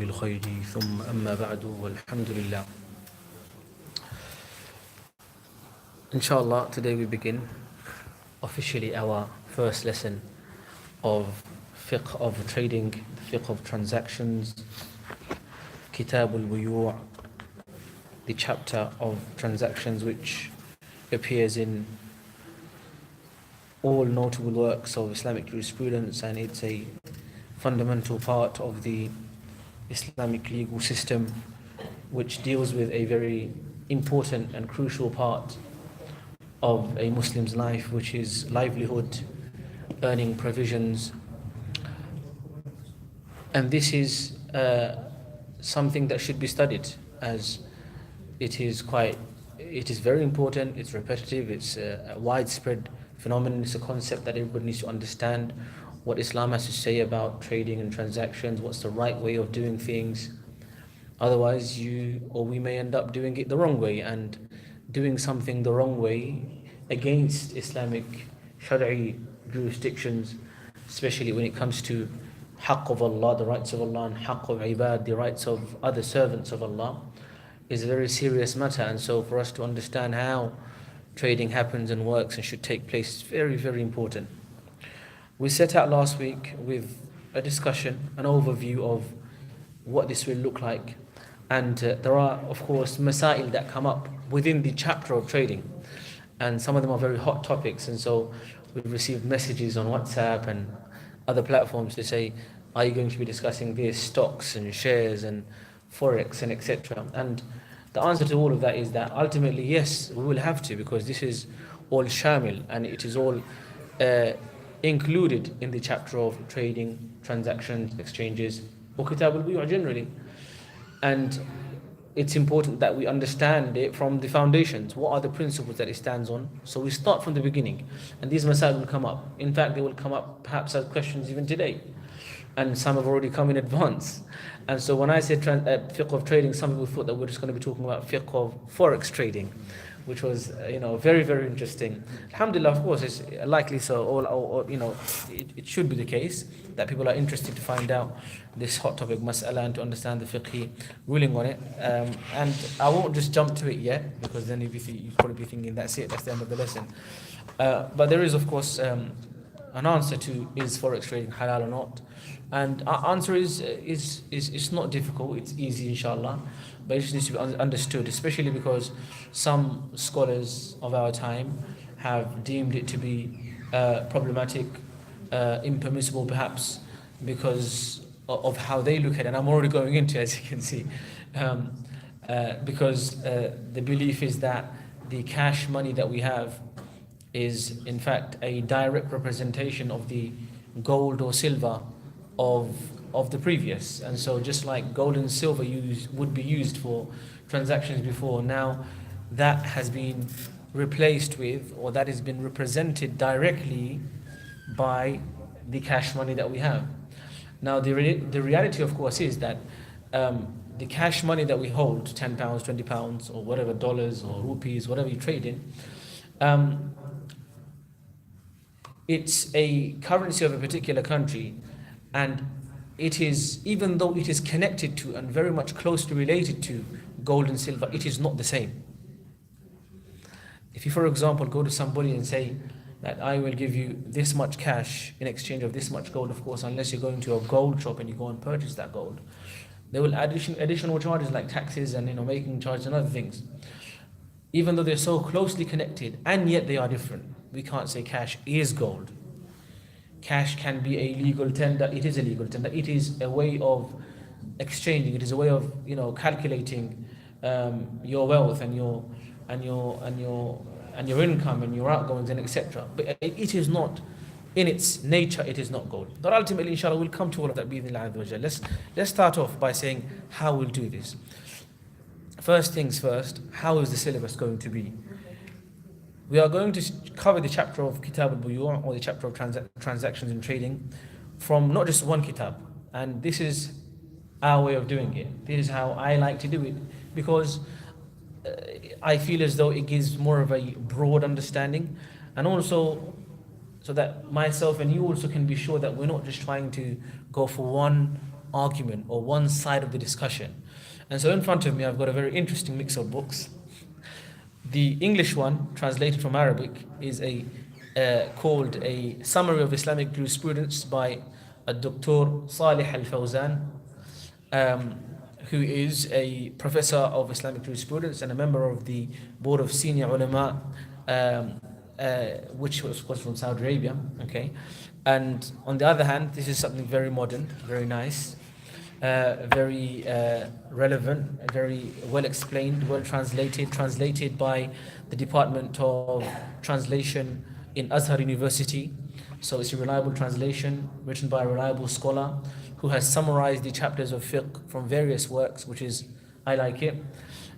بالخير ثم أما بعد والحمد لله. Inshallah, today we begin officially our first lesson of fiqh of trading, the fiqh of transactions, Kitab al-Buyu', the chapter of transactions which appears in all notable works of Islamic jurisprudence, and it's a fundamental part of the Islamic legal system which deals with a very important and crucial part of a Muslim's life, which is livelihood, earning provisions. And this is something that should be studied, as it is very important, it's repetitive, it's a widespread phenomenon, it's a concept that everybody needs to understand what Islam has to say about trading and transactions, what's the right way of doing things. Otherwise we may end up doing it the wrong way, and doing something the wrong way against Islamic Shari'i jurisdictions, especially when it comes to haqq of Allah, the rights of Allah, and haqq of ibad, the rights of other servants of Allah, is a very serious matter. And so for us to understand how trading happens and works and should take place is very, very important. We set out last week with a discussion, an overview of what this will look like. And there are, of course, masail that come up within the chapter of trading. And some of them are very hot topics. And so we've received messages on WhatsApp and other platforms to say, are you going to be discussing this, stocks and shares and forex and etc.? And the answer to all of that is that ultimately, yes, we will have to, because this is all shamil and it is all included in the chapter of trading, transactions, exchanges, or Kitab al-Buyu' generally. And it's important that we understand it from the foundations. What are the principles that it stands on? So we start from the beginning, and these masail will come up. In fact, they will come up perhaps as questions even today, and some have already come in advance. And so when I said fiqh of trading, some people thought that we're just going to be talking about fiqh of forex trading, which was very, very interesting. Alhamdulillah, of course, it's likely so, or it should be the case that people are interested to find out this hot topic mas'ala and to understand the fiqhi ruling on it. And I won't just jump to it yet, because then you'd probably be thinking that's it, that's the end of the lesson. But there is, of course, an answer to, is forex trading halal or not? And our answer is it's not difficult, it's easy inshallah, but it just needs to be understood, especially because some scholars of our time have deemed it to be problematic, impermissible perhaps, because of how they look at it. And I'm already going into it, as you can see, because the belief is that the cash money that we have is in fact a direct representation of the gold or silver of the previous. And so just like gold and silver would be used for transactions before, now that has been replaced with, or that has been represented directly by the cash money that we have. Now the reality, of course, is that the cash money that we hold, £10, £20, or whatever, dollars or rupees, whatever you trade in, it's a currency of a particular country. And it is, even though it is connected to and very much closely related to gold and silver, it is not the same. If you, for example, go to somebody and say that I will give you this much cash in exchange of this much gold, of course, unless you're going to a gold shop and you go and purchase that gold, they will add additional charges like taxes and making charges and other things. Even though they're so closely connected, and yet they are different. We can't say cash is gold. Cash can be a legal tender. It is a legal tender. It is a way of exchanging. It is a way of calculating your wealth and your income and your outgoings and etc. But it is not, in its nature, it is not gold. But ultimately, inshallah, we'll come to all of that. Let's start off by saying how we'll do this. First things first, how is the syllabus going to be? We are going to cover the chapter of Kitab al-Buyu', or the chapter of transactions and trading, from not just one kitab. And this is our way of doing it. This is how I like to do it, because I feel as though it gives more of a broad understanding, and also so that myself and you also can be sure that we're not just trying to go for one argument or one side of the discussion. And so in front of me, I've got a very interesting mix of books. The English one, translated from Arabic, is called A Summary of Islamic Jurisprudence by Dr. Salih Al-Fawzan, who is a professor of Islamic jurisprudence and a member of the board of senior ulama, which was from Saudi Arabia. Okay, and on the other hand, this is something very modern, very nice, very relevant, very well explained, well translated by the Department of Translation in Azhar University. So it's a reliable translation written by a reliable scholar who has summarized the chapters of fiqh from various works, which is, I like it.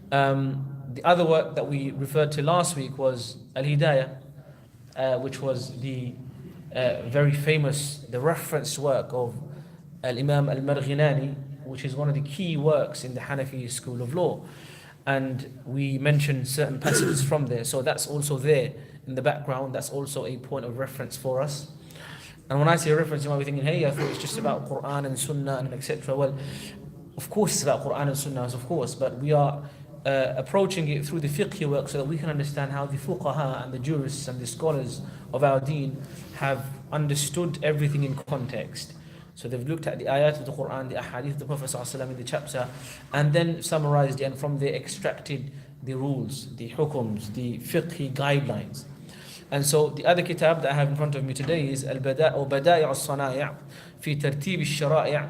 The other work that we referred to last week was Al-Hidayah, which was the very famous, the reference work of Imam Al-Marghinani, which is one of the key works in the Hanafi school of law. And we mentioned certain passages from there. So that's also there in the background. That's also a point of reference for us. And when I say reference, you might be thinking, hey, I thought it's just about Quran and Sunnah and etc. Well, of course it's about Quran and Sunnah, of course, but we are approaching it through the fiqh work so that we can understand how the fuqaha and the jurists and the scholars of our deen have understood everything in context. So they've looked at the ayat of the Quran, the ahadith of the Prophet ﷺ in the chapter, and then summarized it, and from there extracted the rules, the hukums, the fiqh guidelines. And so the other kitab that I have in front of me today is Al-Bada'i' al-Sana'i' fi Tartib al-Shara'i'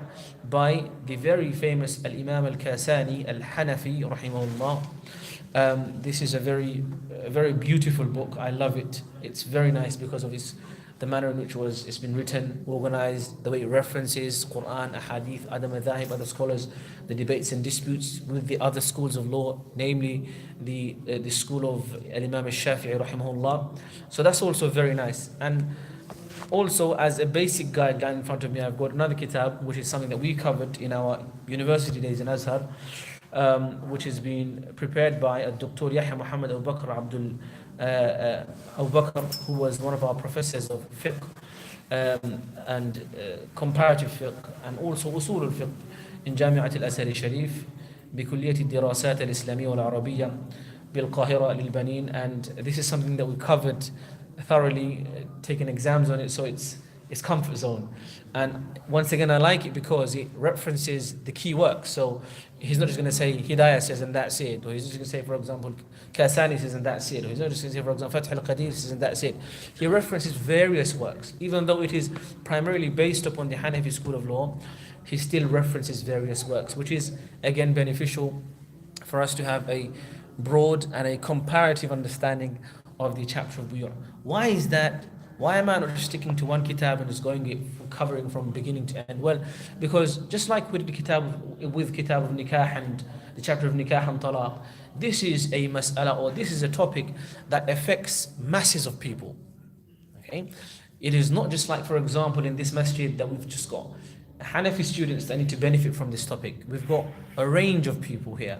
by the very famous Al-Imam Al Kasani Al-Hanafi rahimahullah. This is a very beautiful book. I love it. It's very nice because of the manner in which it's been written, organized, the way it references Quran, Ahadith, other madhahib, other scholars, the debates and disputes with the other schools of law, namely the school of Imam Al-Shafi'i rahimahullah. So that's also very nice. And also, as a basic guideline in front of me, I've got another kitab, which is something that we covered in our university days in Azhar, which has been prepared by Dr. Yahya Muhammad Abu Bakr Abu Bakr, who was one of our professors of fiqh and comparative fiqh and also usul al-fiqh in Jami'at al-Azhar al-Sharif بكلية الدراسات الإسلامية والعربية بالقاهرة للبنين. And this is something that we covered thoroughly, taken exams on it, so it's comfort zone. And once again, I like it because it references the key work. So he's not just going to say Hidayah says and that's it, or he's just going to say, for example, Kasani says and that's it, or he's not just going to say, for example, Fath al-Qadir says and that's it. He references various works. Even though it is primarily based upon the Hanafi school of law, he still references various works, which is again beneficial for us to have a broad and a comparative understanding of the chapter of Buyu'. Why is that? Why am I not just sticking to one kitab and just covering from beginning to end? Well, because just like with kitab of nikah and the chapter of nikah and talaq, this is a mas'ala, or this is a topic that affects masses of people. Okay, it is not just like, for example, in this masjid that we've just got Hanafi students that need to benefit from this topic. We've got a range of people here,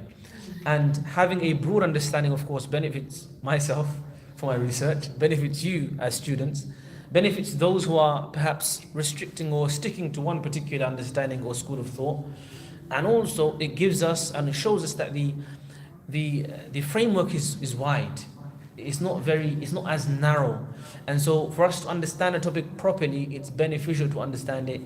and having a broad understanding, of course, benefits myself for my research, benefits you as students, benefits those who are perhaps restricting or sticking to one particular understanding or school of thought. And also it gives us and it shows us that the framework is wide. It's not as narrow. And so for us to understand a topic properly, it's beneficial to understand it,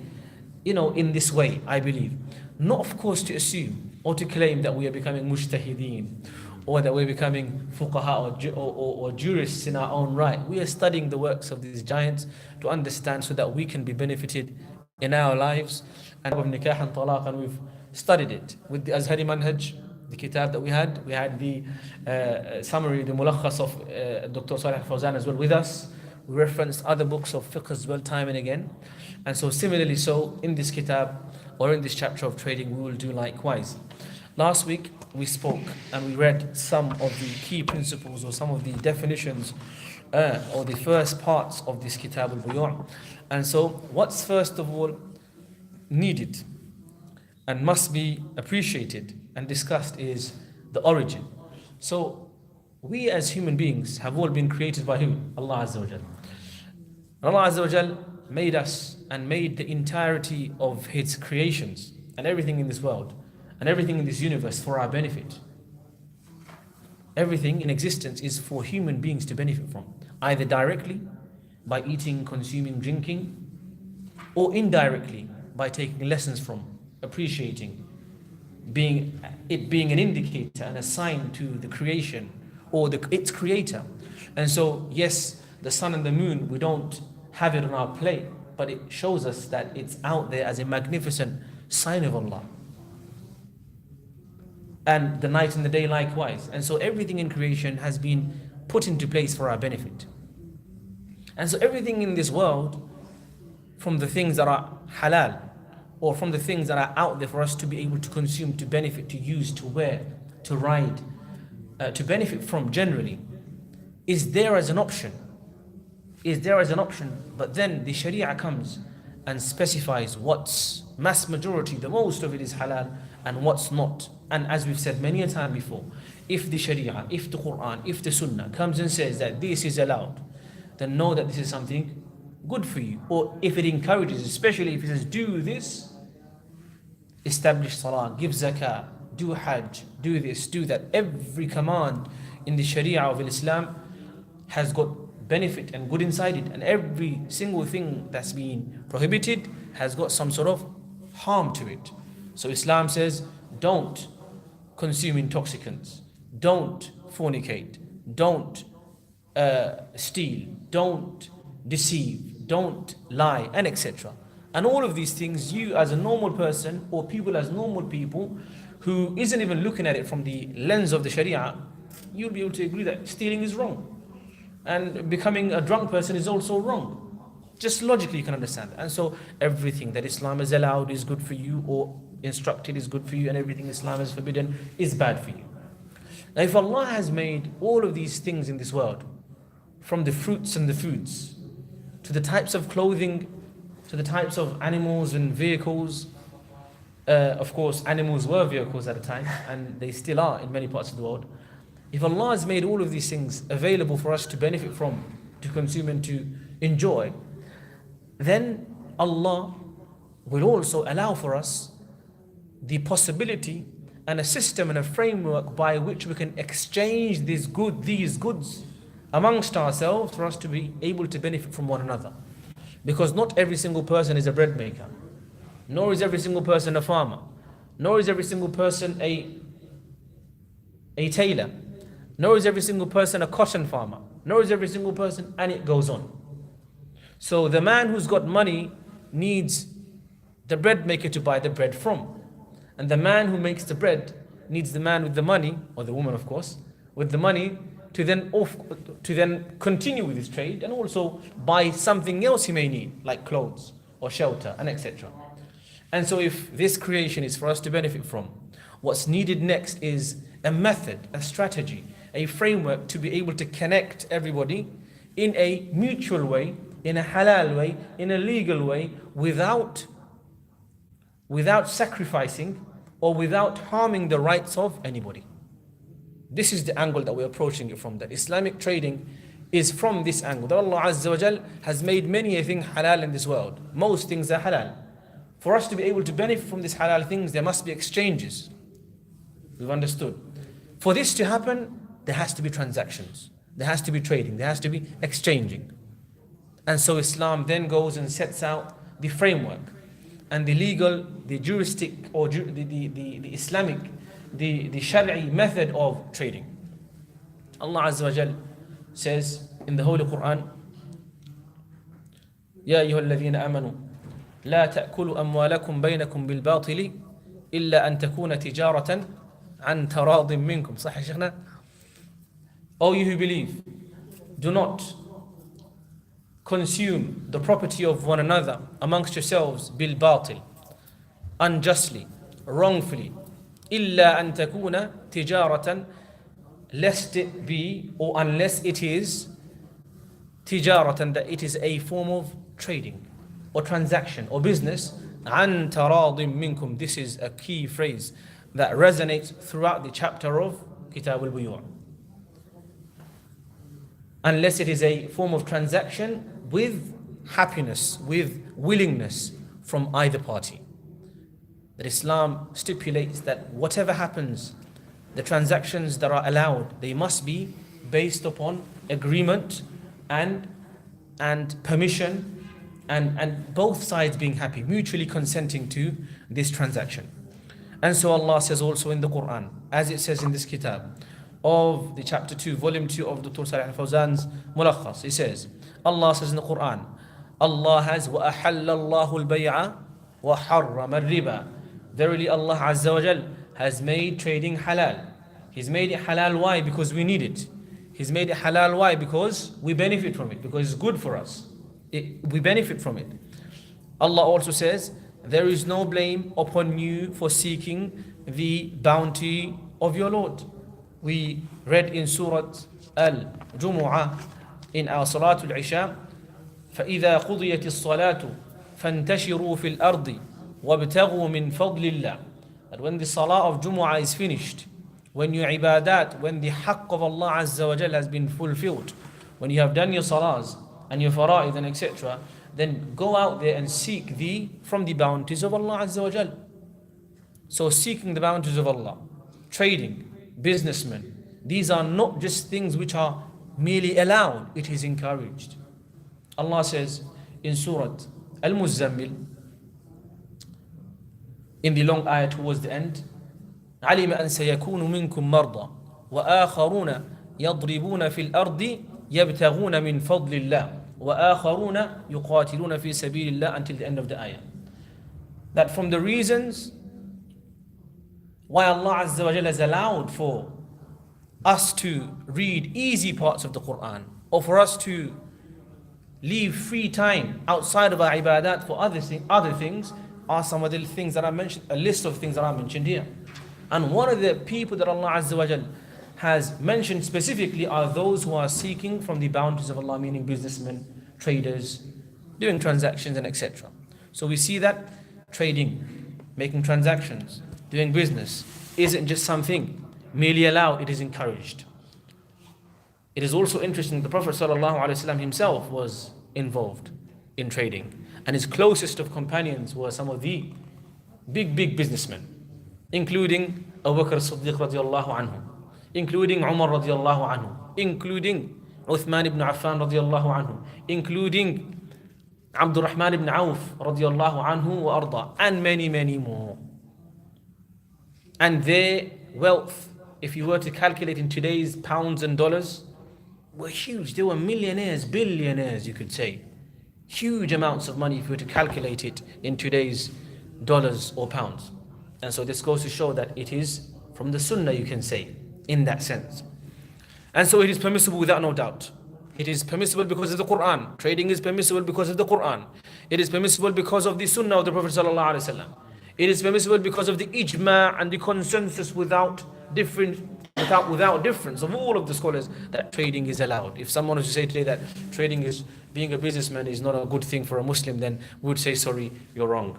in this way, I believe. Not, of course, to assume or to claim that we are becoming mujtahideen, or that we're becoming fuqaha or jurists in our own right. We are studying the works of these giants to understand so that we can be benefited in our lives. And of nikah and talaq, and we've studied it with the Azhari manhaj, the kitab that we had the summary, the mulakhas of Dr. Salih Fawzan as well with us. We referenced other books of fiqh as well, time and again. And so similarly, in this kitab or in this chapter of trading, we will do likewise. Last week we spoke and we read some of the key principles or some of the definitions or the first parts of this Kitab al-Buyu'. And so what's first of all needed and must be appreciated and discussed is the origin. So we as human beings have all been created by who? Allah Azza wa Jal. Allah Azza wa Jal made us and made the entirety of His creations and everything in this world and everything in this universe for our benefit. Everything in existence is for human beings to benefit from, either directly by eating, consuming, drinking, or indirectly by taking lessons from, appreciating, being an indicator and a sign to the creation or its creator. And so, yes, the sun and the moon, we don't have it on our plate, but it shows us that it's out there as a magnificent sign of Allah. And the night and the day likewise. And so everything in creation has been put into place for our benefit. And so everything in this world, from the things that are halal, or from the things that are out there for us to be able to consume, to benefit, to use, to wear, to ride, to benefit from generally, is there as an option. But then the Sharia comes and specifies what's mass majority, the most of it is halal, and what's not. And as we've said many a time before, if the Sharia, if the Quran, if the Sunnah comes and says that this is allowed, then know that this is something good for you. Or if it encourages, especially if it says do this, establish salah, give zakah, do hajj, do this, do that. Every command in the Sharia of Islam has got benefit and good inside it, and every single thing that's been prohibited has got some sort of harm to it. So Islam says, don't consume intoxicants, don't fornicate, don't steal, don't deceive, don't lie, and etc. And all of these things, you as a normal person, or people as normal people who isn't even looking at it from the lens of the Sharia, you'll be able to agree that stealing is wrong, and becoming a drunk person is also wrong. Just logically you can understand. And so everything that Islam has allowed is good for you, or instructed is good for you, and everything Islam has forbidden is bad for you. Now if Allah has made all of these things in this world, from the fruits and the foods, to the types of clothing, to the types of animals and vehicles, of course animals were vehicles at a time, and they still are in many parts of the world. If Allah has made all of these things available for us to benefit from, to consume and to enjoy, then Allah will also allow for us the possibility and a system and a framework by which we can exchange these goods amongst ourselves for us to be able to benefit from one another. Because not every single person is a bread maker, nor is every single person a farmer, nor is every single person a tailor, nor is every single person a cotton farmer, nor is every single person, and it goes on. So the man who's got money needs the bread maker to buy the bread from. And the man who makes the bread needs the man with the money, or the woman of course, with the money to then continue with his trade, and also buy something else he may need, like clothes or shelter and etc. And so if this creation is for us to benefit from, what's needed next is a method, a strategy, a framework to be able to connect everybody in a mutual way, in a halal way, in a legal way, without sacrificing or without harming the rights of anybody. This is the angle that we're approaching it from, that Islamic trading is from this angle. That Allah Azza wa Jal has made many a thing halal in this world. Most things are halal. For us to be able to benefit from these halal things, there must be exchanges. We've understood. For this to happen, there has to be transactions. There has to be trading. There has to be exchanging. And so Islam then goes and sets out the framework and the legal, the juristic, or the Islamic, the Shari'i method of trading. Allah Azza wa Jal says in the Holy Quran, يا أيها الذين آمنوا لا تأكلوا أموالكم بينكم بالباطل إلا أن تكون تجارة عن تراض منكم. صح يا شيخنا? O you who believe, do not consume the property of one another amongst yourselves بالباطل, unjustly, wrongfully, إلا أن تكون تجارة, lest it be, or unless it is tijaratan, that it is a form of trading or transaction or business. عن تراض منكم. This is a key phrase that resonates throughout the chapter of Kitab al-Buyur. Unless it is a form of transaction with happiness, with willingness from either party. that Islam stipulates that whatever happens, the transactions that are allowed, they must be based upon agreement and permission and both sides being happy, mutually consenting to this transaction. And so Allah says also in the Quran, as it says in this kitab of the chapter 2, volume 2 of Dr. Salih al-Fawzan's Mulakhas, it says, Allah says in the Quran, Allah has وَأَحَلَّ اللَّهُ الْبَيْعَ وَحَرَّمَ الرِّبَى. Verily Allah Azza wa Jal has made trading halal. He's made it halal, why? Because we need it. He's made it halal, why? Because we benefit from it, because it's good for us. We benefit from it. Allah also says, there is no blame upon you for seeking the bounty of your Lord. We read in Surah Al-Jumu'ah in our Salatul Isha, فَإِذَا قُضِيَتِ الصَّلَاةُ فَانْتَشِرُوا فِي الْأَرْضِ وَابْتَغُوا مِنْ فَضْلِ اللَّهِ. That when the Salah of Jumu'ah is finished, when your ibadat, when the haqq of Allah Azza wa Jal has been fulfilled, when you have done your salahs and your fara'id and etc., then go out there and seek from the bounties of Allah Azza wa Jal. So seeking the bounties of Allah, trading, businessmen, these are not just things which are merely allowed, it is encouraged. Allah says in Surah Al-Muzammil, in the long ayah towards the end, علم أن سيكون منكم مرضى وآخرون يضربون في الأرض يبتغون من فضل الله وآخرون يقاتلون في سبيل الله, until the end of the ayah. That from the reasons why Allah Azza wa Jalla has allowed for us to read easy parts of the Quran, or for us to leave free time outside of our ibadat for other things, are some of the things that I mentioned, a list of things that I mentioned here. And one of the people that Allah Azza wa Jal has mentioned specifically are those who are seeking from the bounties of Allah, meaning businessmen, traders, doing transactions and etc. So we see that trading, making transactions, doing business isn't just something merely allowed, it is encouraged. It is also interesting, the Prophet ﷺ himself was involved in trading, and his closest of companions were some of the big businessmen, including Abu Bakr as-Siddiq radiallahu anhu, including Umar radiallahu anhu, including Uthman ibn Affan radiallahu anhu, including Abdul Rahman ibn Auf radiallahu anhu wa arda, and many more. And their wealth, if you were to calculate in today's pounds and dollars, were huge. They were millionaires, billionaires, you could say. Huge amounts of money if you were to calculate it in today's dollars or pounds. And so this goes to show that it is from the Sunnah, you can say, in that sense. And so it is permissible without no doubt. It is permissible because of the Quran. Trading is permissible because of the Quran. It is permissible because of the Sunnah of the Prophet ﷺ. It is permissible because of the ijma' and the consensus without difference of all of the scholars that trading is allowed. If someone was to say today that trading is, being a businessman is not a good thing for a Muslim, then we would say, sorry, you're wrong.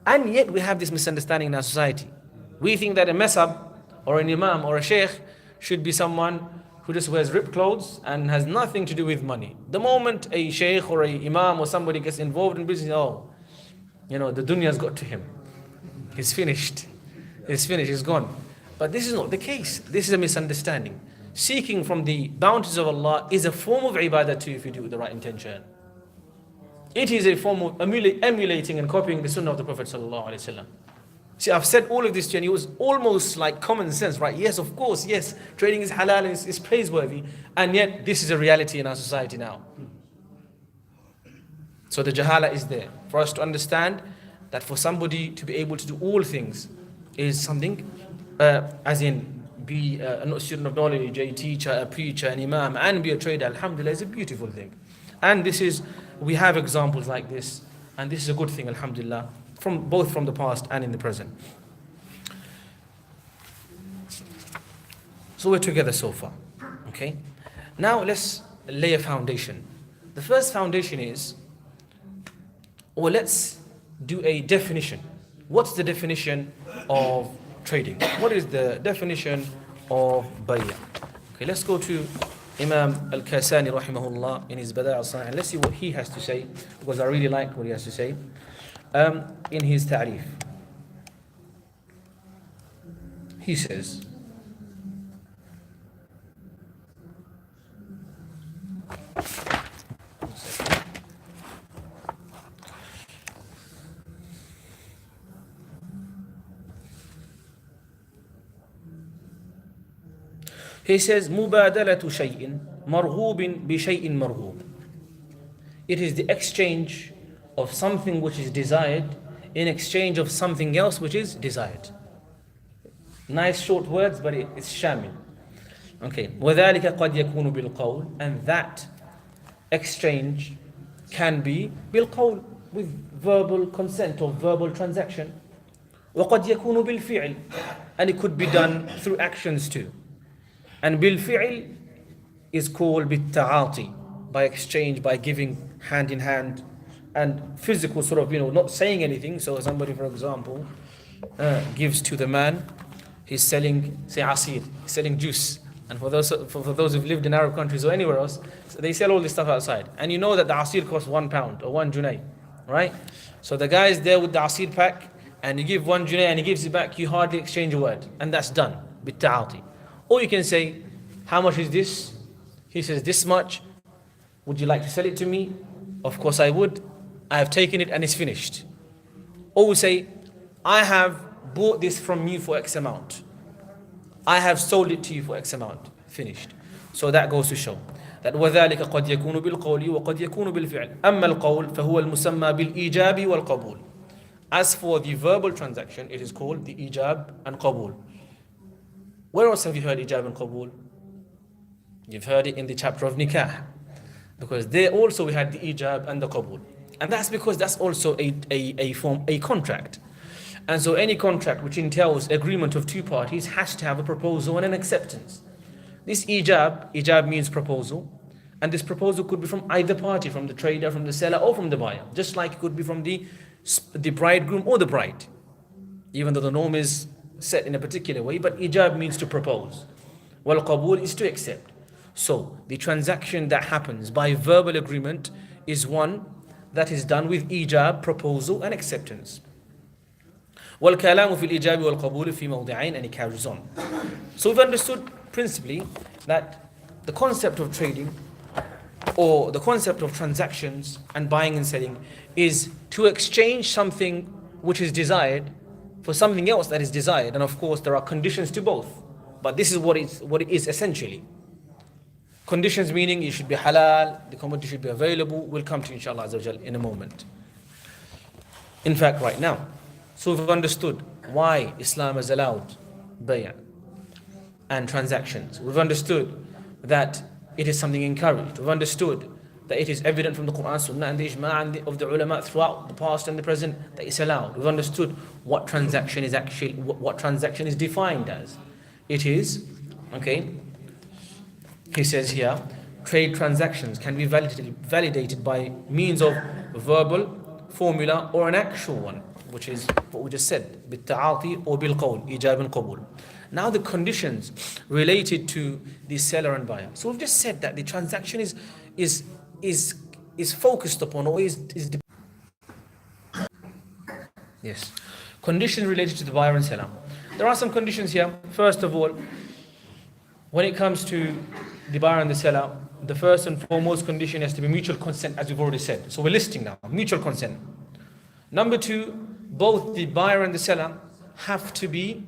And yet we have this misunderstanding in our society. We think that a mezhab or an imam or a sheikh should be someone who just wears ripped clothes and has nothing to do with money. The moment a sheikh or a imam or somebody gets involved in business, the dunya's got to him. He's finished. He's gone. But this is not the case. This is a misunderstanding. Seeking from the bounties of Allah is a form of ibadah too, if you do it with the right intention. It is a form of emulating and copying the Sunnah of the Prophet ﷺ. See, I've said all of this to you, and it was almost like common sense, right? Yes, of course, yes, trading is halal and it's praiseworthy, and yet this is a reality in our society now. So the jahala is there for us to understand that for somebody to be able to do all things is something, as in be a student of knowledge, a teacher, a preacher, an imam, and be a trader, alhamdulillah, is a beautiful thing. And we have examples like this, and this is a good thing, alhamdulillah, both from the past and in the present. So we're together so far, okay? Now let's lay a foundation. The first foundation is, let's do a definition. What's the definition of trading? What is the definition of bay'ah? Okay, let's go to Imam Al Khair rahimahullah in his Bada' al-Sani', and let's see what he has to say, because I really like what he has to say in his ta'rif. He says, مبادلة شيء مرغوب بشيء مرغوب. It is the exchange of something which is desired in exchange of something else which is desired. Nice short words, but it's shamil. Okay. وذلك قد يكون بالقول, and that exchange can be بالقول, with verbal consent or verbal transaction. وقد يكون بالفعل, and it could be done through actions too. And بالفعل is called بالتعاطي, by exchange, by giving hand in hand, and physical sort of, not saying anything. So somebody, for example, gives to the man, he's selling, say, asir, he's selling juice. And for those who've lived in Arab countries or anywhere else, so they sell all this stuff outside. And you know that the asir costs £1 or 1 junay, right? So the guy is there with the asir pack, and you give 1 junay and he gives it back, you hardly exchange a word. And that's done, بالتعاطي. Or you can say, how much is this? He says, this much. Would you like to sell it to me? Of course I would. I have taken it and it's finished. Or we say, I have bought this from you for X amount. I have sold it to you for X amount. Finished. So that goes to show that وَذَلِكَ قَدْ يَكُونُ بِالْقَوْلِ وَقَدْ يَكُونُ بِالْفِعْلِ. أَمَّا الْقَوْلِ فَهُوَ الْمُسَمَّى بِالْإِيجَابِ وَالْقَبُولِ. As for the verbal transaction, it is called the ijab and qabul. Where else have you heard ijab and qabul? You've heard it in the chapter of nikah, because there also we had the ijab and the qabul, and that's because that's also a contract. And so any contract which entails agreement of two parties has to have a proposal and an acceptance. This ijab means proposal, and this proposal could be from either party, from the trader, from the seller, or from the buyer, just like it could be from the bridegroom or the bride, even though the norm is set in a particular way. But ijab means to propose, while qabul is to accept. So the transaction that happens by verbal agreement is one that is done with ijab, proposal, and acceptance. وَالْكَلَامُ فِي الْإِجَابِ وَالْقَبُولِ فِي مَوْضِعَيْنِ, and it carries on. So we've understood principally that the concept of trading, or the concept of transactions and buying and selling, is to exchange something which is desired for something else that is desired. And of course there are conditions to both, but this is what it is essentially. Conditions meaning it should be halal, the commodity should be available. We'll come to inshallah azza wa jal in a moment. In fact, right now. So we've understood why Islam has allowed bay' and transactions. We've understood that it is something encouraged. We've understood that it is evident from the Quran, Sunnah, and the Ijma' of the ulama throughout the past and the present that it's allowed. We've understood what transaction is defined as. It is, okay, he says here, trade transactions can be validated by means of verbal formula or an actual one, which is what we just said, بالتعاطي or بالقول, إيجاب and qabul. Now the conditions related to the seller and buyer. So we've just said that the transaction is focused upon, or is yes, conditions related to the buyer and seller. There are some conditions here. First of all, when it comes to the buyer and the seller, the first and foremost condition has to be mutual consent, as we've already said. So we're listing now, mutual consent. Number two, both the buyer and the seller have to be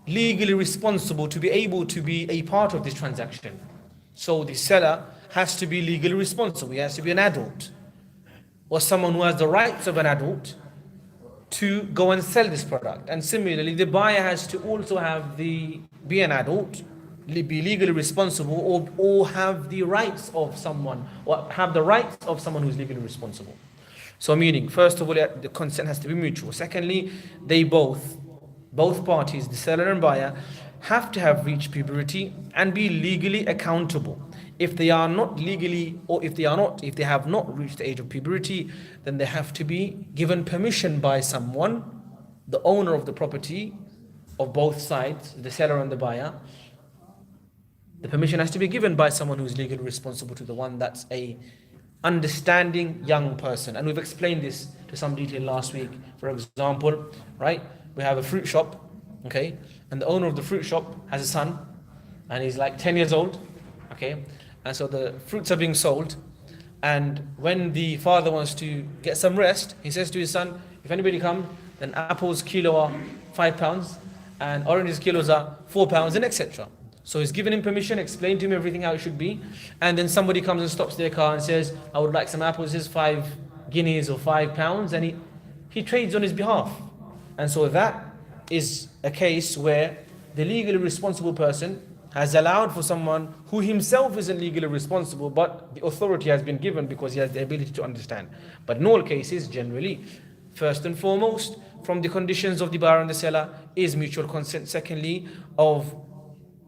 legally responsible to be able to be a part of this transaction. So the seller has to be legally responsible. He has to be an adult, or someone who has the rights of an adult to go and sell this product. And similarly, the buyer has to also be an adult, be legally responsible, or have the rights of someone, or have the rights of someone who is legally responsible. So meaning, first of all, the consent has to be mutual. Secondly, they both parties, the seller and buyer, have to have reached puberty and be legally accountable. If they are not legally, or if they have not reached the age of puberty, then they have to be given permission by someone, the owner of the property of both sides, the seller and the buyer. The permission has to be given by someone who is legally responsible to the one that's a understanding young person. And we've explained this to some detail last week. For example, right, we have a fruit shop, okay, and the owner of the fruit shop has a son, and he's like 10 years old, okay? And so the fruits are being sold, and when the father wants to get some rest, he says to his son, if anybody comes, then apples kilo are £5, and oranges kilos are £4, and etc. So he's given him permission, explained to him everything how it should be, and then somebody comes and stops their car and says, I would like some apples, here's 5 guineas or £5, and he trades on his behalf. And so that is a case where the legally responsible person has allowed for someone who himself isn't legally responsible, but the authority has been given because he has the ability to understand. But in all cases, generally, first and foremost, from the conditions of the buyer and the seller is mutual consent. Secondly, of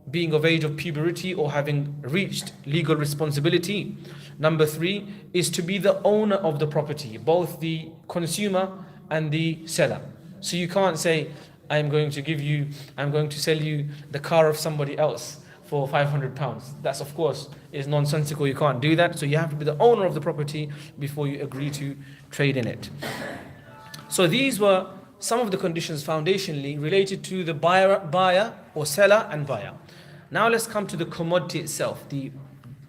being of age of puberty or having reached legal responsibility. Number 3 is to be the owner of the property, both the consumer and the seller. So you can't say, I'm going to sell you the car of somebody else for £500. That's, of course, is nonsensical. You can't do that. So you have to be the owner of the property before you agree to trade in it. So these were some of the conditions foundationally related to the buyer or seller and buyer. Now let's come to the commodity itself, the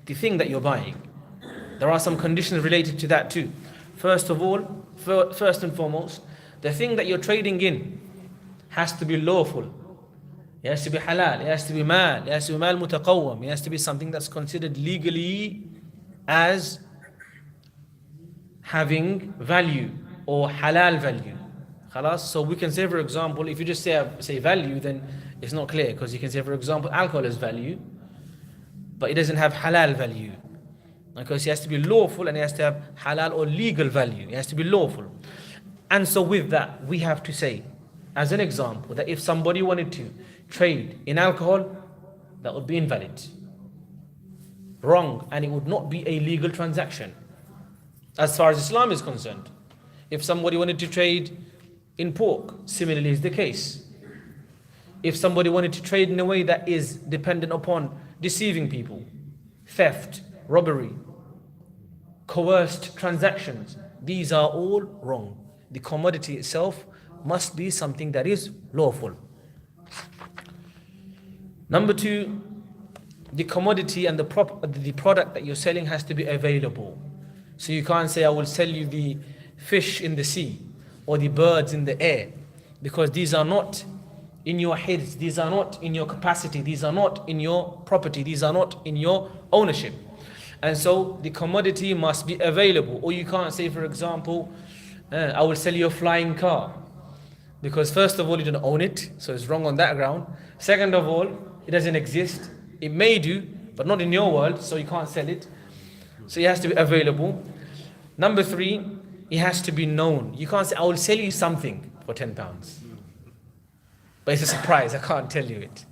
thing that you're buying. There are some conditions related to that too. First of all, first and foremost, the thing that you're trading in has to be lawful. It has to be halal, it has to be mal, it has to be mal mutaqawwam, it has to be something that's considered legally as having value or halal value. Khalas? So we can say, for example, if you just say value, then it's not clear, because you can say, for example, alcohol has value, but it doesn't have halal value. Because it has to be lawful and it has to have halal or legal value. It has to be lawful. And so with that, we have to say, as an example, that if somebody wanted to trade in alcohol, that would be invalid. Wrong, and it would not be a legal transaction. As far as Islam is concerned. If somebody wanted to trade in pork, similarly is the case. If somebody wanted to trade in a way that is dependent upon deceiving people, theft, robbery, coerced transactions, these are all wrong. The commodity itself must be something that is lawful. Number 2, the commodity and the product that you're selling has to be available. So you can't say, I will sell you the fish in the sea or the birds in the air, because these are not in your heads, these are not in your capacity, these are not in your property, these are not in your ownership. And so the commodity must be available. Or you can't say, for example, I will sell you a flying car, because first of all, you don't own it, so it's wrong on that ground. Second of all, it doesn't exist. It may do, but not in your world, so you can't sell it. So it has to be available. Number 3, it has to be known. You can't say, I will sell you something for £10. But it's a surprise, I can't tell you it.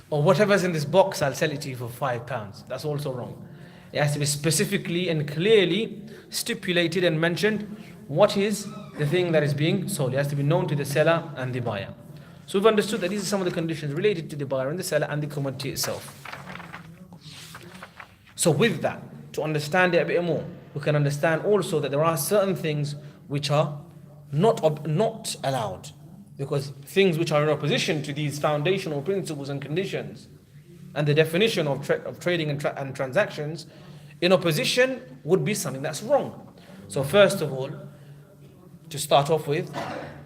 Or whatever's in this box, I'll sell it to you for £5. That's also wrong. It has to be specifically and clearly stipulated and mentioned what is the thing that is being sold. It has to be known to the seller and the buyer. So we've understood that these are some of the conditions related to the buyer and the seller and the commodity itself. So with that, to understand it a bit more, we can understand also that there are certain things which are not allowed. Because things which are in opposition to these foundational principles and conditions and the definition of trading and transactions, in opposition would be something that's wrong. So first of all, to start off with,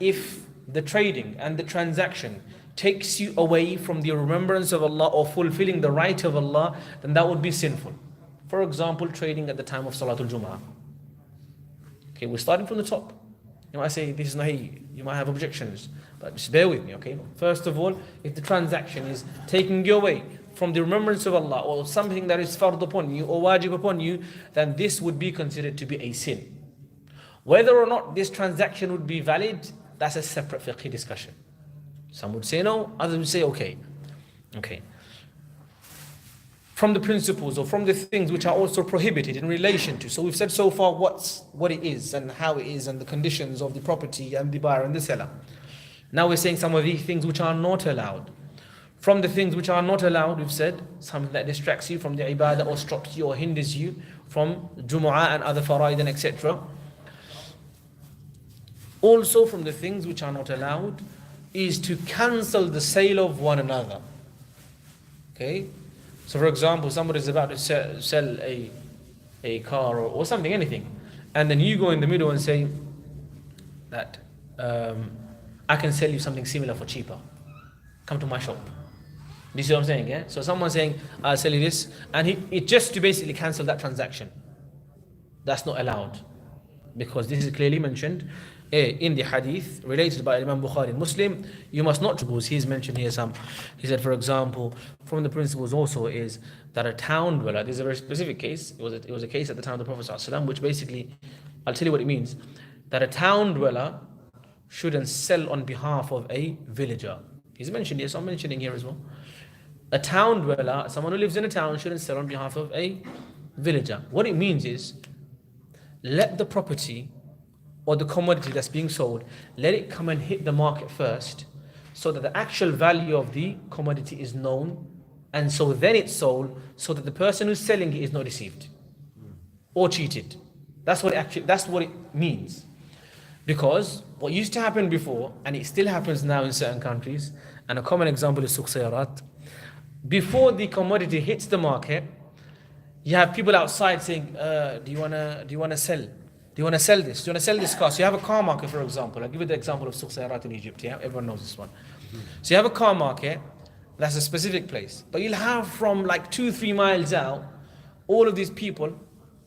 if the trading and the transaction takes you away from the remembrance of Allah or fulfilling the right of Allah, then that would be sinful. For example, trading at the time of Salatul Jum'ah. Okay, we're starting from the top. You might say, this is nahi, you might have objections, but just bear with me, okay? First of all, if the transaction is taking you away from the remembrance of Allah or something that is fard upon you or wajib upon you, then this would be considered to be a sin. Whether or not this transaction would be valid, that's a separate fiqh discussion. Some would say no, others would say okay. Okay. From the principles or from the things which are also prohibited in relation to. So we've said so far what it is and how it is and the conditions of the property and the buyer and the seller. Now we're saying some of these things which are not allowed. From the things which are not allowed, we've said something that distracts you from the ibadah or stops you or hinders you from Jumu'ah and other faraid and etc. Also from the things which are not allowed, is to cancel the sale of one another. Okay? So for example, somebody is about to sell a car or something, anything. And then you go in the middle and say that I can sell you something similar for cheaper. Come to my shop. Do you see what I'm saying? Yeah? So someone's saying, I'll sell you this, and it just to basically cancel that transaction. That's not allowed. Because this is clearly mentioned in the hadith related by Imam Bukhari and Muslim. You must not suppose, he's mentioned here some. He said, for example, from the principles also is that a town dweller, this is a very specific case, it was a case at the time of the Prophet ﷺ, which basically, I'll tell you what it means, that a town dweller shouldn't sell on behalf of a villager. He's mentioned here, so I'm mentioning here as well. A town dweller, someone who lives in a town, shouldn't sell on behalf of a villager. What it means is, let the property or the commodity that's being sold, let it come and hit the market first, so that the actual value of the commodity is known, and so then it's sold, so that the person who's selling it is not deceived or cheated. That's what it means. Because what used to happen before, and it still happens now in certain countries, and a common example is suq sayarat, before the commodity hits the market, you have people outside saying, do you wanna sell? Do you wanna sell this? Do you wanna sell this car? So you have a car market, for example. I'll give you the example of suq sayarat in Egypt. Yeah, everyone knows this one. So you have a car market, that's a specific place. But you'll have from like 2-3 miles out, all of these people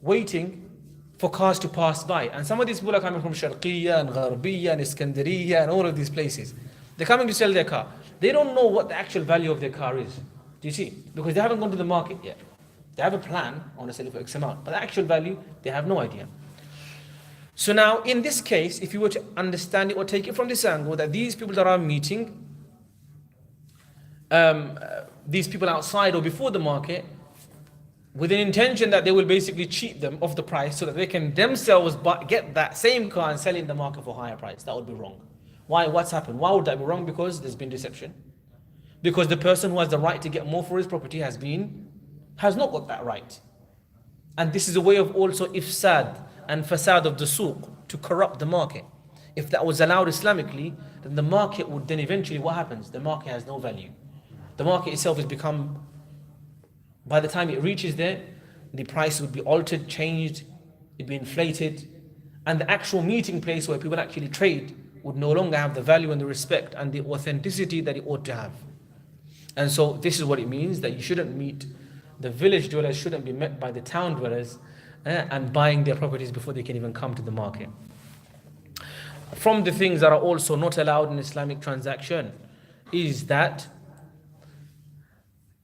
waiting for cars to pass by. And some of these people are coming from Sharqiyya and Gharbiyya and Iskandariya and all of these places. They're coming to sell their car. They don't know what the actual value of their car is. Do you see? Because they haven't gone to the market yet. They have a plan, I want to sell it for X amount. But the actual value, they have no idea. So now, in this case, if you were to understand it or take it from this angle, that these people that are meeting, these people outside or before the market, with an intention that they will basically cheat them of the price so that they can themselves get that same car and sell it in the market for a higher price. That would be wrong. Why? What's happened? Why would that be wrong? Because there's been deception. Because the person who has the right to get more for his property has not got that right. And this is a way of also ifsad and fasad of the suq, to corrupt the market. If that was allowed Islamically, then the market would then eventually, what happens? The market has no value. The market itself has become, by the time it reaches there, the price would be altered, changed, it'd be inflated, and the actual meeting place where people actually trade would no longer have the value and the respect and the authenticity that it ought to have. And so this is what it means, that you shouldn't meet, the village dwellers shouldn't be met by the town dwellers and buying their properties before they can even come to the market. From the things that are also not allowed in Islamic transaction is that,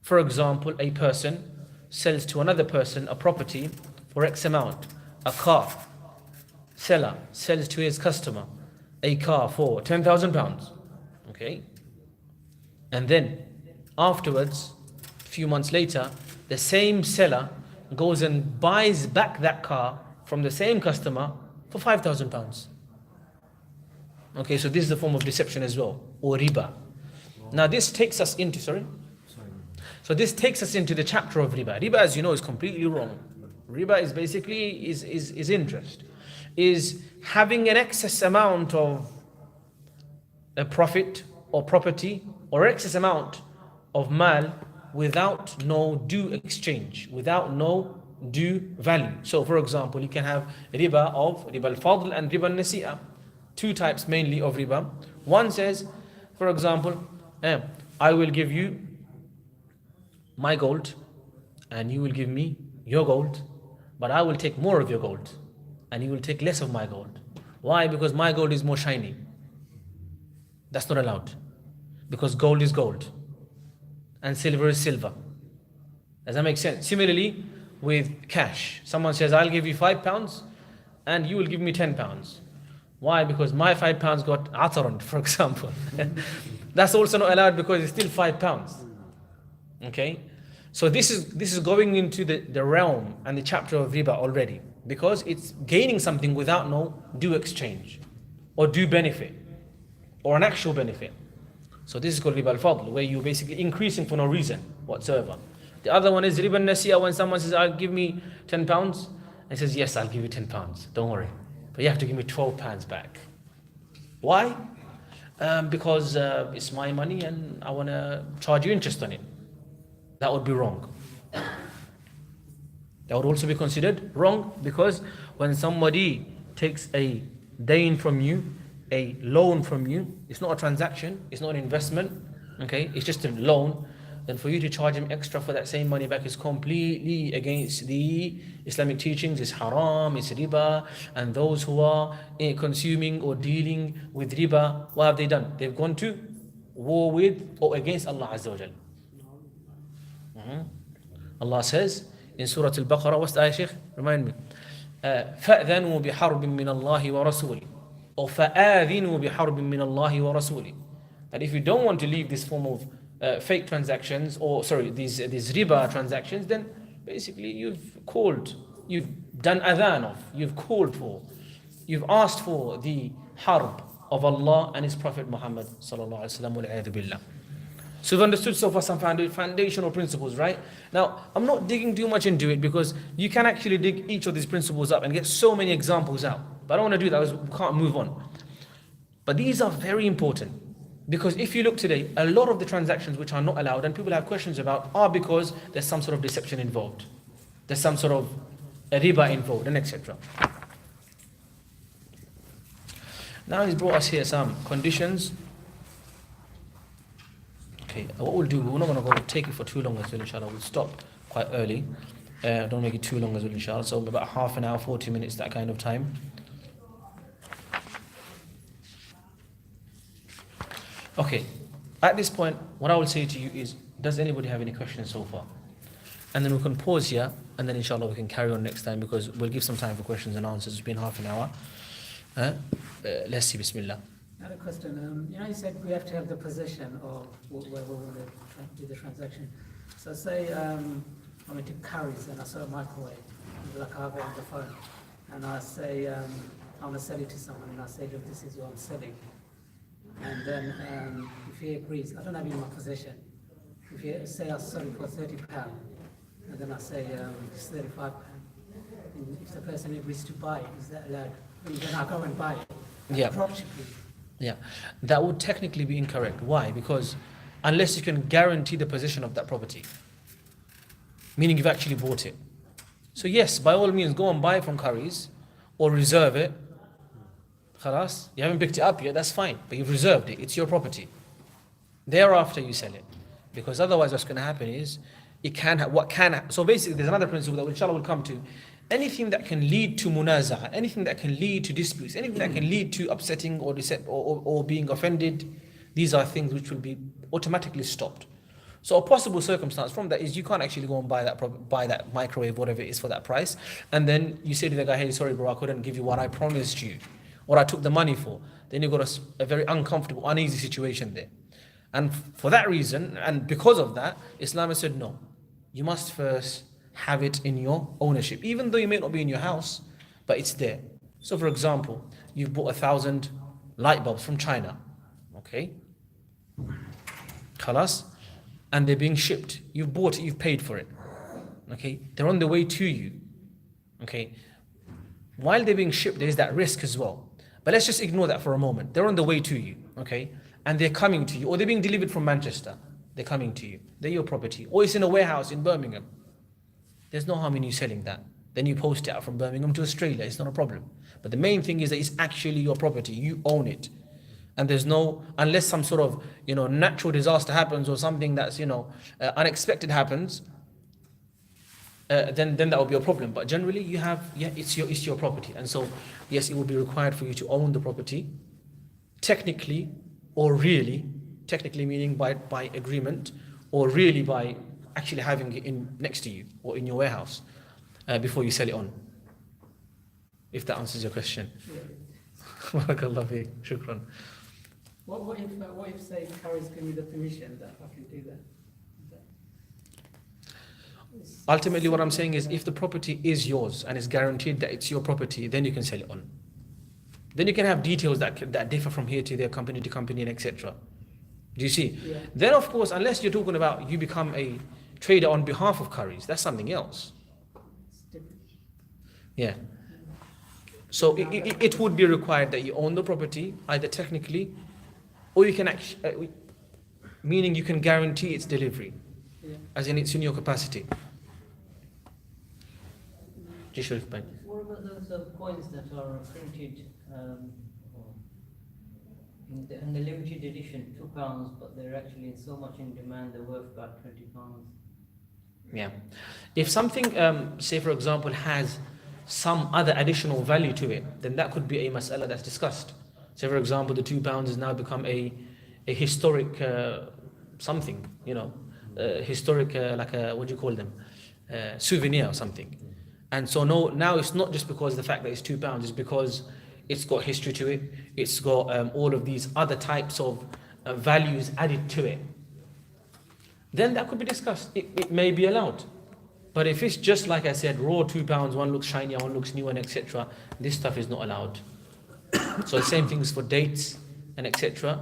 for example, a person sells to another person a property for X amount, a car. Seller sells to his customer a car for £10,000. Okay? And then afterwards, a few months later, the same seller goes and buys back that car from the same customer for £5,000. Okay, so this is a form of deception as well, or riba. Now this takes us into, So this takes us into the chapter of riba. Riba, as you know, is completely wrong. Riba is basically is interest, is having an excess amount of a profit or property or excess amount of mal without no due exchange, without no due value. So for example, you can have riba of riba al-fadl and riba al-nasi'a. Two types mainly of riba. One says, for example, I will give you my gold and you will give me your gold, but I will take more of your gold and you will take less of my gold. Why? Because my gold is more shiny. That's not allowed. Because gold is gold and silver is silver. Does that make sense? Similarly, with cash, someone says, I'll give you £5 and you will give me £10. Why? Because my £5 got ataran, for example. That's also not allowed because it's still £5. Okay? So this is going into the realm and the chapter of riba already, because it's gaining something without no due exchange or due benefit or an actual benefit. So this is called riba al-fadl, where you're basically increasing for no reason whatsoever. The other one is riba al-nasi'a, when someone says, I'll give me £10, and says, yes, I'll give you £10, don't worry. But you have to give me £12 back. Why? because it's my money and I want to charge you interest on it. That would be wrong. That would also be considered wrong, because when somebody takes a dain from you, a loan from you, it's not a transaction, it's not an investment, okay, it's just a loan, then for you to charge him extra for that same money back is completely against the Islamic teachings. It's haram, it's riba, and those who are consuming or dealing with riba, what have they done? They've gone to war with or against Allah Azza wa Jal. Allah says in Surah Al-Baqarah, what's the ayah, Shaykh? Remind me. فَأْذَنُوا بِحَرْبٍ مِّنَ اللَّهِ وَرَسُولِهِ, or فَآذِنُوا بِحَرْبٍ مِّنَ اللَّهِ وَرَسُولِهِ. That if you don't want to leave this form of fake transactions, or sorry, these riba transactions, then basically you've done adhan of, you've called for, you've asked for the harb of Allah and His Prophet Muhammad sallallahu alaihi wasallam, wal-'iyadhu billah. So we've understood so far some foundational principles, right? Now, I'm not digging too much into it because you can actually dig each of these principles up and get so many examples out. But I don't want to do that because we can't move on. But these are very important, because if you look today, a lot of the transactions which are not allowed and people have questions about are because there's some sort of deception involved. There's some sort of riba involved, and etc. Now he's brought us here some conditions. Okay, what we'll do, we're not going to take it for too long as well, inshallah. We'll stop quite early. Don't make it too long as well, inshallah. So about half an hour, 40 minutes, that kind of time. Okay, at this point, what I will say to you is, does anybody have any questions so far? And then we can pause here, and then inshallah we can carry on next time, because we'll give some time for questions and answers. It's been half an hour. Let's see, bismillah. I had a question. You said we have to have the position of where we want to do the transaction. So say I'm into curries and I saw a microwave, like I have it on the phone, and I say I want to sell it to someone, and I say, look, this is what I'm selling. And then if he agrees, I don't have it in my possession. If you say I sell it for £30, and then I say it's £35, and if the person agrees to buy it, is that allowed? Then I go and buy it. Yeah. Approximately. Yeah, that would technically be incorrect. Why? Because unless you can guarantee the possession of that property, meaning you've actually bought it. So yes, by all means, go and buy it from Curry's or reserve it. Khalas, you haven't picked it up yet, that's fine, but you've reserved it, it's your property. Thereafter you sell it, because otherwise what's going to happen is, so basically there's another principle that inshallah will come to. Anything that can lead to munaza'a, anything that can lead to disputes, anything that can lead to upsetting or being offended, these are things which will be automatically stopped. So a possible circumstance from that is you can't actually go and buy that microwave, whatever it is, for that price, and then you say to the guy, hey, sorry bro, I couldn't give you what I promised you, or I took the money for. Then you've got a very uncomfortable, uneasy situation there. And for that reason, and because of that, Islam has said no. You must first have it in your ownership, even though you may not be in your house, but it's there. So for example, you've bought 1,000 light bulbs from China, okay? Khalas, and they're being shipped. You've bought it, you've paid for it, okay? They're on the way to you, okay? While they're being shipped, there is that risk as well. But let's just ignore that for a moment. They're on the way to you, okay? And they're coming to you, or they're being delivered from Manchester. They're coming to you. They're your property. Or it's in a warehouse in Birmingham. There's no harm in you selling that. Then you post it out from Birmingham to Australia. It's not a problem. But the main thing is that it's actually your property. You own it. And there's no, unless some sort of, natural disaster happens or something that's, unexpected happens, then that will be a problem. But generally you have, it's your property. And so, yes, it will be required for you to own the property, technically or really, technically meaning by agreement, or really by actually having it in next to you or in your warehouse before you sell it on. If that answers your question. Barakallahu feek. Shukran. What if say Curry's give me the permission that I can do that? Ultimately what I'm saying is, if the property is yours and it's guaranteed that it's your property, then you can sell it on. Then you can have details that differ from here to there, company to company, and etc. Do you see? Yeah. Then of course, unless you're talking about you become a trader on behalf of Curry's, that's something else. Yeah. So it would be required that you own the property, either technically or you can actually, meaning you can guarantee its delivery, Yeah. as in it's in your capacity. Just explain. What about those coins that are printed in the limited edition, £2, but they're actually in so much in demand, they're worth about £20? Yeah. If something, say for example, has some other additional value to it, then that could be a mas'ala that's discussed. Say for example, the £2 has now become a historic something, historic, like a, what do you call them? Souvenir or something. And so now it's not just because of the fact that it's £2, it's because it's got history to it, it's got all of these other types of values added to it. Then that could be discussed. It may be allowed. But if it's just like I said, raw £2, one looks shinier, one looks new, and etc., this stuff is not allowed. So the same things for dates and etc.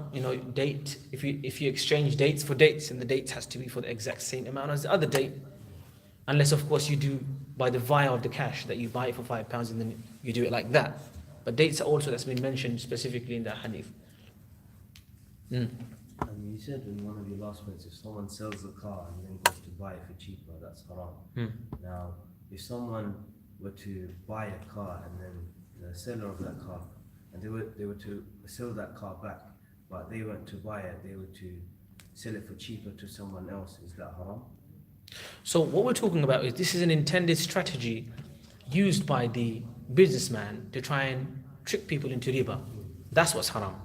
Date. If you exchange dates for dates, and the date has to be for the exact same amount as the other date, unless of course you do by the via of the cash that you buy it for £5 and then you do it like that. But dates are also that's been mentioned specifically in the hadith. You said in one of your last points, if someone sells a car and then goes to buy it for cheaper, that's haram. Now, if someone were to buy a car and then the seller of that car, and they were to sell that car back, but they weren't to buy it, they were to sell it for cheaper to someone else, is that haram? So what we're talking about is this is an intended strategy used by the businessman to try and trick people into riba. That's what's haram.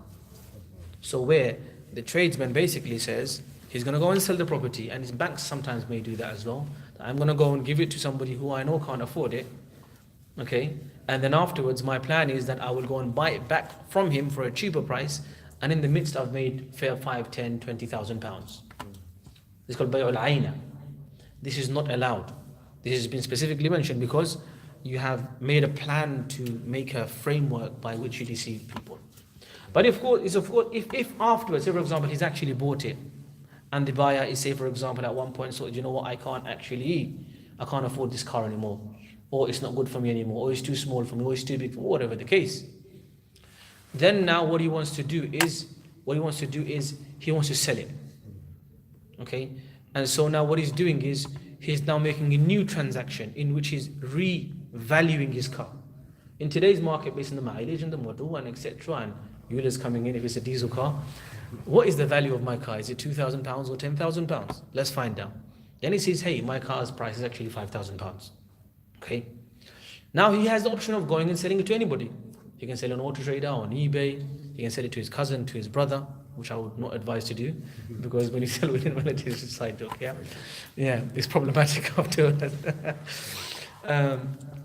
So where the tradesman basically says he's going to go and sell the property, and his banks sometimes may do that as well. I'm going to go and give it to somebody who I know can't afford it, okay? And then afterwards my plan is that I will go and buy it back from him for a cheaper price, and in the midst I've made fair 5, 10, 20,000 pounds. This is called bay'ul ayna. This is not allowed. This has been specifically mentioned because you have made a plan to make a framework by which you deceive people. But of course, if afterwards, say for example, he's actually bought it, and the buyer is, say for example, at one point, so you know what, I can't actually eat, I can't afford this car anymore, or it's not good for me anymore, or it's too small for me, or it's too big for me, whatever the case. Then now what he wants to do is he wants to sell it. Okay? And so now what he's doing is he's now making a new transaction in which he's revaluing his car. In today's market, based on the mileage and the model and etc., and Eula's coming in if it's a diesel car, what is the value of my car? Is it £2,000 or £10,000? Let's find out. Then he says, hey, my car's price is actually £5,000. Okay? Now he has the option of going and selling it to anybody. He can sell it on Auto Trader, on eBay, he can sell it to his cousin, to his brother, which I would not advise to do, because when you sell within relatives, it's a side joke, yeah, it's problematic afterwards.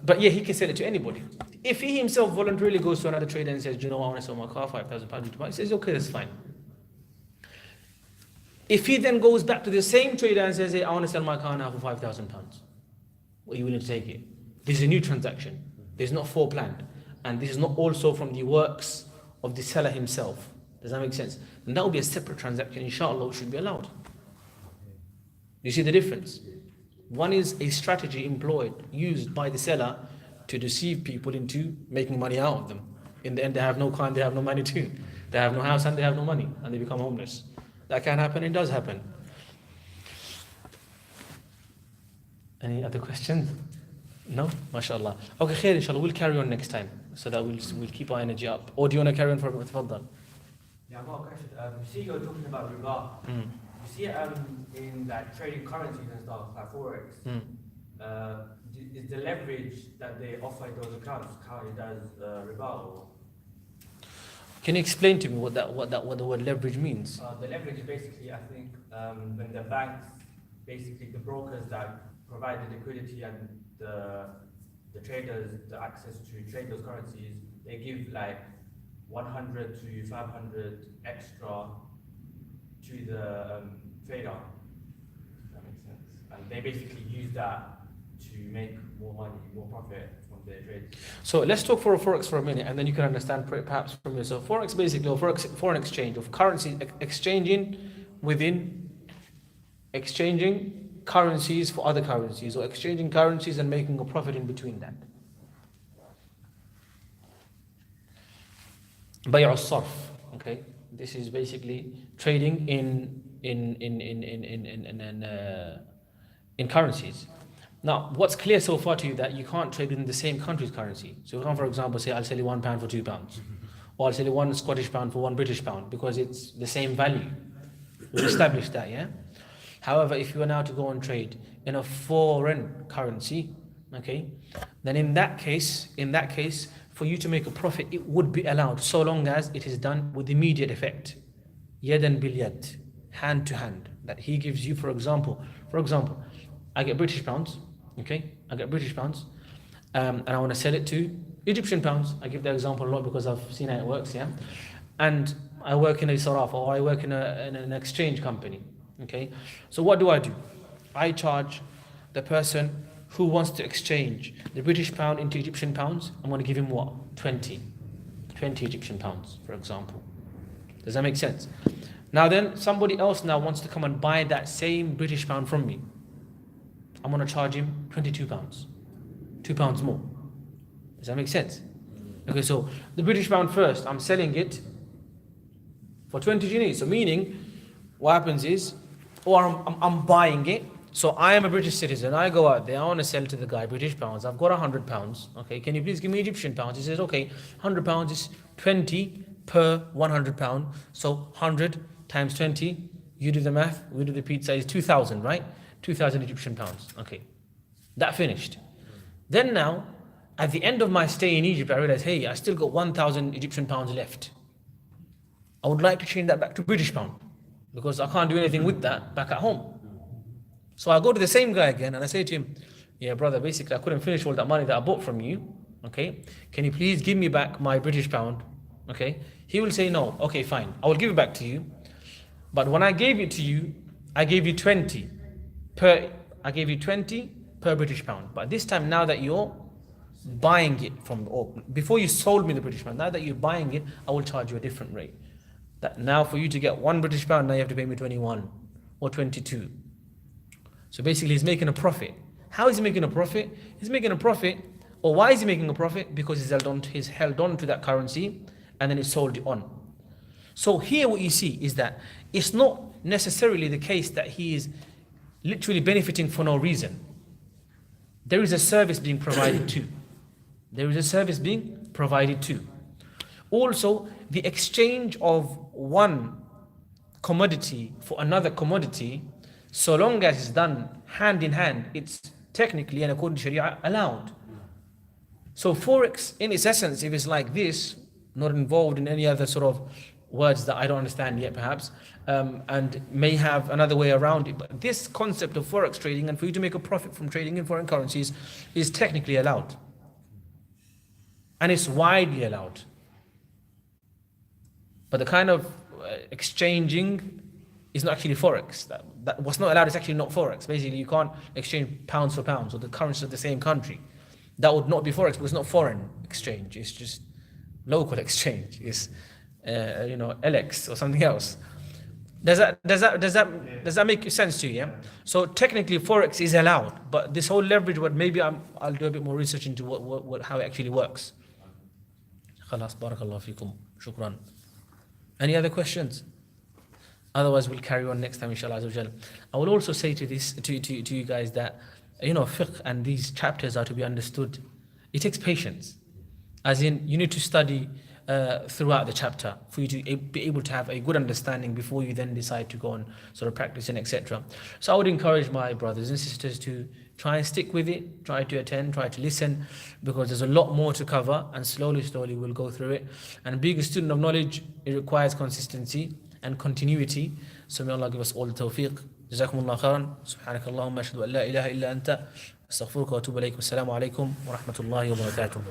But yeah, he can sell it to anybody. If he himself voluntarily goes to another trader and says, do you know what, I want to sell my car, £5,000, he says, okay, that's fine. If he then goes back to the same trader and says, hey, I want to sell my car now for £5,000, are you willing to take it? This is a new transaction. This is not foreplanned. And this is not also from the works of the seller himself. Does that make sense? And that will be a separate transaction, inshallah, which should be allowed. You see the difference? One is a strategy used by the seller to deceive people into making money out of them. In the end, they have no car and they have no money too. They have no house and they have no money, and they become homeless. That can happen, it does happen. Any other questions? No? MashaAllah. Okay, khair, inshallah, we'll carry on next time, so that we'll keep our energy up. Or do you want to carry on for a bit? Tafadhal. Yeah, I've got a question. You see, you're talking about riba. You see it in like trading currencies and stuff, like Forex. Is the leverage that they offer in those accounts counted as riba? Or? Can you explain to me what the word leverage means? The leverage is basically, I think, when the banks, basically the brokers that provide the liquidity and the traders the access to trade those currencies, they give like 100 to 500 extra to the trader. If that makes sense. And they basically use that to make more money, more profit from their trades. So let's talk for Forex for a minute, and then you can understand perhaps from here. So Forex basically, or foreign exchange of currency, exchanging currencies for other currencies, or exchanging currencies and making a profit in between that. Bay'u sarf, okay? This is basically trading in currencies. Now, what's clear so far to you that you can't trade within the same country's currency. So you can't, for example, say I'll sell you £1 for £2, or I'll sell you one Scottish pound for one British pound, because it's the same value. We've established that, yeah. However, if you are now to go and trade in a foreign currency, okay, then in that case, for you to make a profit, it would be allowed, so long as it is done with immediate effect. Yadan bil yad, hand to hand. That he gives you, for example, I get British pounds, okay? and I want to sell it to Egyptian pounds. I give that example a lot because I've seen how it works, yeah? And I work in a saraf, or I work in an exchange company, okay? So what do? I charge the person who wants to exchange the British pound into Egyptian pounds. I'm going to give him what? 20 Egyptian pounds, for example. Does that make sense? Now then, somebody else now wants to come and buy that same British pound from me. I'm going to charge him 22 pounds. £2 more. Does that make sense? Okay, so the British pound first, I'm selling it for 20 guineas. So meaning, what happens is, or I'm buying it. So I am a British citizen. I go out there, I want to sell to the guy British pounds. I've got £100. Okay, can you please give me Egyptian pounds? He says, okay, £100 is 20 per £100. So 100 times 20, you do the math, we do the pizza, is 2,000, right? 2,000 Egyptian pounds. Okay, that finished. Then now, at the end of my stay in Egypt, I realized, hey, I still got 1,000 Egyptian pounds left. I would like to change that back to British pound, because I can't do anything with that back at home. So I go to the same guy again and I say to him, yeah, brother, basically I couldn't finish all that money that I bought from you. Okay, can you please give me back my British pound? Okay, he will say no. Okay, fine, I will give it back to you. But when I gave it to you, I gave you 20 per British pound. But this time, now that you're buying it from, or before you sold me the British pound, now that you're buying it, I will charge you a different rate. That now for you to get one British pound, now you have to pay me 21 or 22. So basically he's making a profit. How is he making a profit? He's making a profit, or why is he making a profit? Because he's held on to that currency and then he sold it on. So here what you see is that it's not necessarily the case that he is literally benefiting for no reason. There is a service being provided too. Also, the exchange of one commodity for another commodity, so long as it's done hand in hand, it's technically and according to Sharia allowed. So forex, in its essence, if it's like this, not involved in any other sort of words that I don't understand yet perhaps, and may have another way around it, but this concept of forex trading, and for you to make a profit from trading in foreign currencies, is technically allowed. And it's widely allowed. But the kind of exchanging is not actually forex. That what's not allowed is actually not forex. Basically, you can't exchange pounds for pounds or the currency of the same country. That would not be forex because it's not foreign exchange. It's just local exchange. It's LX or something else. Does that make sense to you? Yeah. So technically, forex is allowed, but this whole leverage word, maybe I'll do a bit more research into how it actually works. Khalas, barakallahu fikum. Shukran. Any other questions? Otherwise, we'll carry on next time, inshallah. I will also say to you guys that, fiqh and these chapters are to be understood. It takes patience. As in, you need to study throughout the chapter for you to be able to have a good understanding before you then decide to go and sort of practice it, etc. So I would encourage my brothers and sisters to try and stick with it, try to attend, try to listen, because there's a lot more to cover, and slowly we'll go through it. And being a student of knowledge, it requires consistency and continuity. So may Allah give us all the tawfiq. Jazakumullah khairan. Subhanakallahumma ashhadu an la ilaha illa anta astaghfiruka wa atubu ilayk. Wassalamu alaikum wa rahmatullahi wa barakatuh.